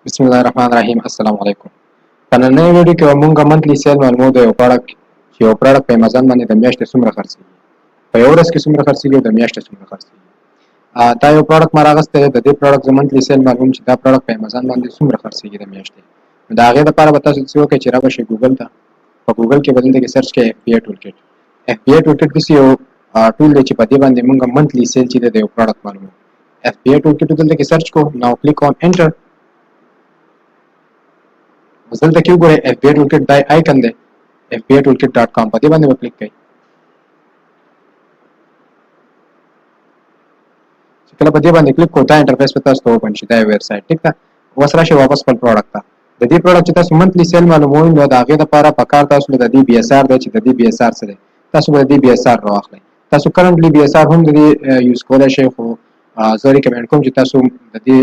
بسم الله الرحمن الرحیم. السلام علیکم. په نننۍ ویډیو کې موږ منتلی سیل معلومو د یو پروډکټ چې یو پروډکټ په امازون باندې د میاشتې څومره خرڅېږي، په یو ورځ کې څومره خرڅېږي او د میاشتې څومره خرڅېږي. دا یو پروډکټ ما راغستی دی. د دې پروډکټ زه منتلی سیل معلوم چې دا پروډکټ په امازون باندې څومره خرڅېږي د میاشتې. نو د هغې دپاره به تاسو څه وکړئ چې رابشئ ګوګل ته. په ګوګل کې به دلته کې سرچ کړئ FBA ټولکټ. FBA ټولکټ داسې یو ټول دی چې په دې باندې موږ منتلی سیل چې دی د یو پروډکټ معلوموو. FBA ټولکټ دلته کې سرچ کوو. ناو کلیک آن انټر. دلته کې وګورئ FBA ټولکټ دا آیکن دی fba-toolkit.com. په دې باندې به کلیک کړئ. چې کله په دې باندې کلیک کوو دا انټرفیس به تاسو ته اوپن شي. دا یو ویب سایټ. ټیک ده. اوس راشئ واپس خپل پروډکټ ته. د دې پروډکټ چې تاسو منتلی سیل معلوموئ نو د هغې دپاره پکار تاسو له د دې BSR دی چې د دې BSR څه دی. تاسو به د دې BSR راواخلئ. تاسو کرنټلی BSR هم د دې یوز کولی شئ، خو زه ریکمنډ کوم چې تاسو د دې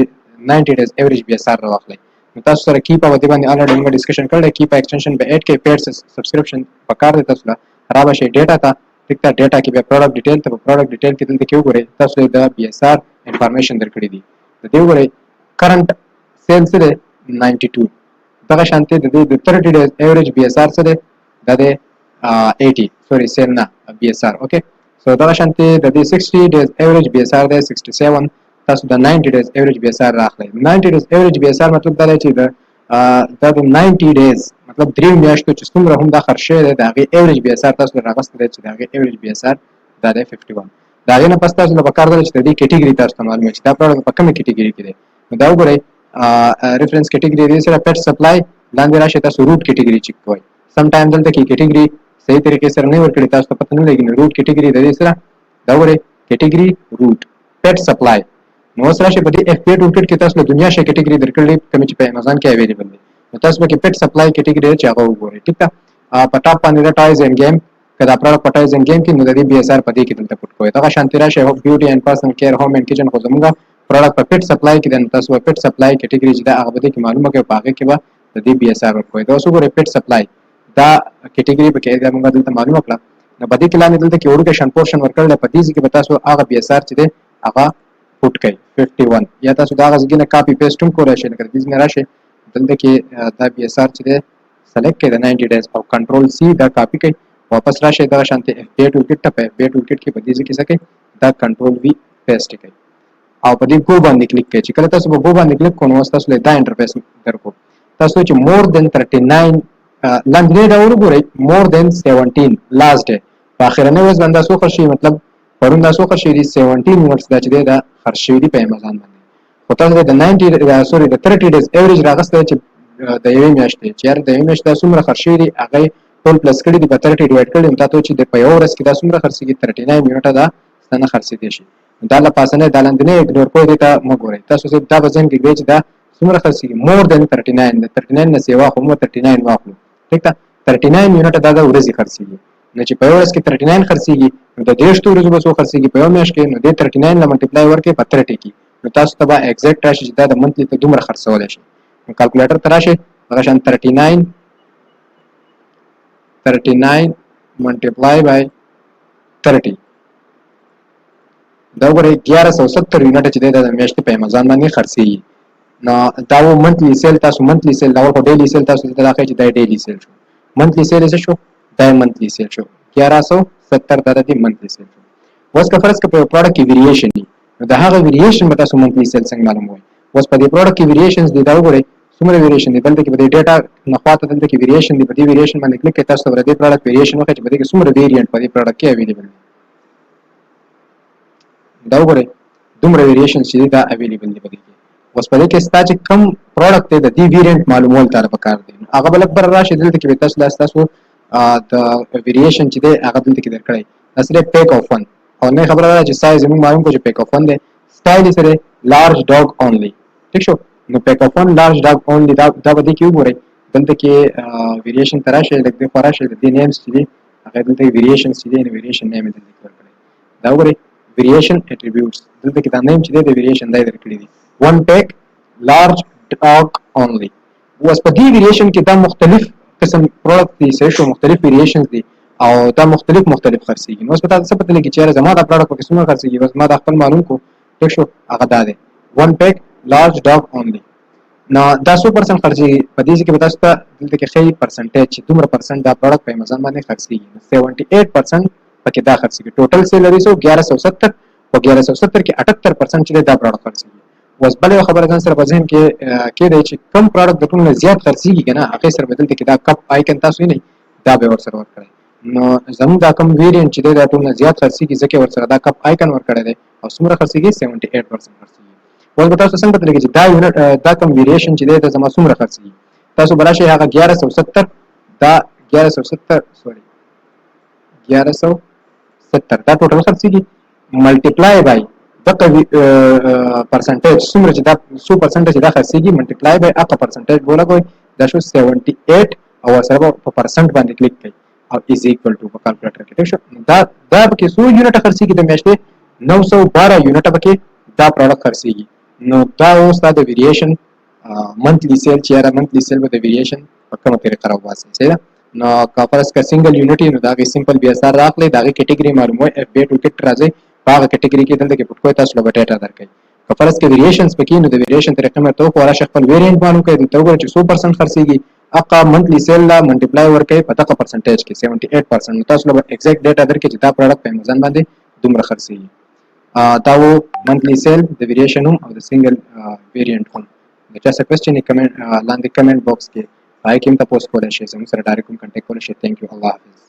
90 days ایوریج BSR راواخلئ. نو تاسو سره کیپا په دې باندې الریډي موږ ډسکشن کړی. کیپا ایکسټنشن به ایډ کړئ. پیډ سبسکرپشن پکار دی تاسو ته. رابشئ ډیټا ته. ټیک ده. ډیټا کې بیا پروډکټ ډیټیل ته. په پروډکټ ډیټیل کې دلته کې وګورئ تاسو د BSR انفارمیشن درکړي دي. د دې وګورئ کرنټ سیل څه دی 92. دغه شانتې د دې د 30 days ایوریج BSR څه دی؟ دا دی 80. سوري سیل نه BSR. اوکې. سو دغه شانتې د دې 60 days ایوریج BSR دی 67. تاسو د 90 days ایوریج BSR راخلئ. 90 days ایوریج BSR مطلب دا دی چې دا د 90 days مطلب 3 میاشتو چې څومره هم دا خرڅ شوی دی د هغې ایوریج BSR تاسو راغستی دی چې د هغې ایوریج BSR دا دی 51. د هغې نه پس تاسو له پکار ده چې د دې کیټګري تاسو ته معلومه چې دا پروډکټ په کومه کیټګري کې دی. نو دا وګورئ ریفرنس کیټګري دې سره پټ سپلای لاندې راشئ تاسو روټ کیټګري چک کوئ. سم ټایم دلته کې کیټګري صحیح طریقې سره نه ورکړي تاسو ته پته نه لګي. نو روټ کیټګري د دې سره دا وګورئ کیټګري روټ پټ سپلای. نو اوس راشئ په دې FBA ټولکټ کې تاسو له دنیا شي کیټګري درکړلې کومې چې په امازون کې اویلیبل دي. نو تاسو به کې پټ سپلای کیټګري چې هغه وګورئ. ټیک ده. په ټاپ باندې دا ټایز اینډ گیم که دا پروډکټ په ټایز اینډ گیم کې نو د دې BSR په دې کې دلته پټ کوئ. دغه شانتې راشئ هوم بیوټي اینډ پرسنل کیر هوم اینډ کچن خو زموږ پروډکټ په پټ سپلای کې دی. نو تاسو په پټ سپلای کیټګري چې دا هغه به دې کې معلومه کوي په هغې کې به د دې BSR ورکوئ. دا اوس وګورئ پټ سپلای دا کیټګري به کې دا موږ دلته معلومه کړه. نو په دې کې لاندې دلته کې وړوکی شن پورشن ورکړی دی. په دې ځای کې به تاسو هغه BSR چې دی هغه پټ کړئ 51. یا تاسو دا هغه ځای نه کاپي پیسټ هم کولی شئ. لکه د دې ځای نه راشئ دلته کې دا BSR چې دی سلیکټ کړئ د 90 days او کنټرول C دا کاپي کړئ. واپس راشئ دغه شانتې FBA ټولکټ ته. په FBA ټولکټ کې په دې ځای کې څه کړئ دا کنټرول V پیسټ کړئ او په دې ګو باندې کلیک کړئ. چې کله تاسو په ګو باندې کلیک کوئ نو اوس تاسو له دا انټرفیس درکو. تاسو چې مور دین 39 لاندې دا وګورئ مور دین 17 لاست ډے په اخرنۍ ورځ باندې څو خرڅ شوي مطلب پرون دا څو خرڅ شوي دي 17 یونټس دا چې دی دا خرڅ شوي دي په امازون باندې. خو تاسو د 90 سوري د 30 days ایوریج راغستی چې د یوې میاشتې چې یار د یوې میاشتې دا څومره خرڅ شوي دي هغه ټول پلس کړي دي په 30 ډیوایډ کړي نو تاسو چې په یو ورځ کې دا څومره خرڅېږي 39 یونټه دا ستنه خرڅېدی شي. دا له پاسنۍ دا لاندنۍ اګنور کوئ دې ته مه ګورئ. تاسو دا به ذهن کې کړئ چې دا څومره خرڅېږي مور دین 39. د 39 نه سیوا خو موږ 39 واخلو. ټیک ده. 39 یونټه دا د ورځې خرڅېږي. نو چې په یو ورځ کې 39 خرڅېږي نو د 30 ورځو به څو خرڅېږي په یو میاشت کې. نو دې 39 له ملټیپلای ورکړئ په 30 کې نو تاسو ته به ایګزیکټ راشي چې دا د منتلي ته دومره خرڅولی شي. نو کالکولیټر ته راشئ هغه شان 39 ملټیپلای بای 30 دا وګورئ 1170 یونټه چې دی دا د میاشتې په امازون باندې خرڅېږي. نو دا و منتلی سیل. تاسو منتلی سیل دا ول خو ډیلی سیل تاسو ته راښیي چې دا ډیلی سیل شو. منتلی سیل څه شو؟ دا منتلی سیل شو 1170 دا د منتلی سیل شو. اوس که فرض که په یو پروډکټ کې ویریشن وي نو د هغه ویریشن به تاسو منتلی سیل څنګه معلوموئ. اوس په دې پروډکټ کې ویریشنز دي دا وګورئ څومره ویریشن دي. دلته کې په دې ډیټا نه خواته دلته کې ویریشن دي. په دې ویریشن باندې کلیک کړئ تاسو ته به د دې پروډکټ ویریشن وښیي چې په دې کې څومره ویریانټ په دې پروډکټ کې اویلیبل دي. دا وګورئ دومره ویریشن چې دا اویلیبل دي په دې کې. اوس په دې کې ستا چې کوم پروډکټ دی د دې ویریانټ معلومول تاته پکار دی. هغه به لږ بر راشي دلته کې به تاسو تاسو د ویریشن چې دی هغه دلته کې درکړی دا صرف پیک آف ون او نه خبره ده چې سایز موږ معلوم کړو چې پیک آف ون دی. سټایل یې سره لارج ډاګ اونلی. ټیک شو. نو پیک آف ون لارج ډاګ اونلی دا به دې کې وګورئ دلته کې ویریشن ته راشئ لږ دې خوا راشئ د دې نیمز چې دی هغه دلته ویریشن چې دی نو ویریشن نیم یې دلته ورکړی. دا وګورئ variation attributes دلته کې دا نیم چې دی د ویریشن دی درکړي دي one pack large dog only. اوس په دې ویریشن کې دا مختلف قسم پروډکټ دي سه مختلف ویریشنز دي او دا مختلف خرڅېږي. نو اوس په تاسو څه پته لګي چې زما دا پروډکټ په څومره خرڅېږي. بس ما دا خپل معلوم کو ټیک شو هغه دا دی one pack large dog only. نو دا 100% خرڅي په دې کې به تاسو ته دلته کې خی پرسنټیج چې دومره پرسنټ دا پروډکټ په امازون باندې خرڅيږي 78% پکې دا خرڅيږي ټوټل سیلري سو 1170 او 1170 کې 78% چې دا پروډکټ خرڅيږي اوس بل یو خبره ځان سره په ذهن کې دی چې کم پروډکټ د ټولو زیات خرڅيږي کنه هغه سره بدلته کې دا کپ آیکن تاسو نه دا به ور سره ورکړي نو زموږ دا کم ویریانت چې دا ټولو زیات خرڅيږي ځکه ور سره دا کپ آیکن ورکړی دی او څومره خرڅيږي 78% خرڅيږي اوس به تاسو څنګه پته لګی چې دا یونټ دا کم ویریشن چې دی د زما څومره خرڅيږي تاسو بلاشي هغه 1170 دا 1170 سوري 1170 دا ټوټل خرڅيږي ملټیپلای بای دغه پرسنټیج څومره چې دا 100% دا خرڅيږي ملټیپلای بای هغه پرسنټیج بولګوي دا شو 78 او سره په پرسنټ باندې کلیک کړئ او از ایکوال ټو په کیلکولیټر کې شو دا پکې 100 یونټ خرڅيږي د میاشتې 912 یونټ پکې دا پروډکټ خرڅيږي نو دا اوس دا د ویریشن منثلی سیل چې را منثلی سیل به د ویریشن په کومه طریقه راوځي صحیح نو کافرس کا سنگل یونټ نو دا غي سمپل بي اس ار راغلی دا غي کټګوري معلومه اف بي ټوکټ راځي په هغه کټګوري کې دلته کې پټ کوی تاسو له ډیټا درکې کافرس کې ویریشنز پکې نو د ویریشن طریقې مې تو خورا خپل ویریانت باندې کوي ته وګورئ چې 100% خرڅيږي اقا منثلی سیل لا ملټیپلای ورکې په دغه پرسنټیج کې 78% تاسو له ایگزیکټ ډیټا درکې چې دا پروډکټ په امازون باندې دومره خرڅيږي دا و monthly sale د variation هم او د single variant هم د چا څه کوېسچن کمنټ لاندې کمنټ باکس کې پای کې هم تاسو کولای شئ زموږ سره ډایرکټ کنټیکټ کولای شئ ثانک یو الله حافظ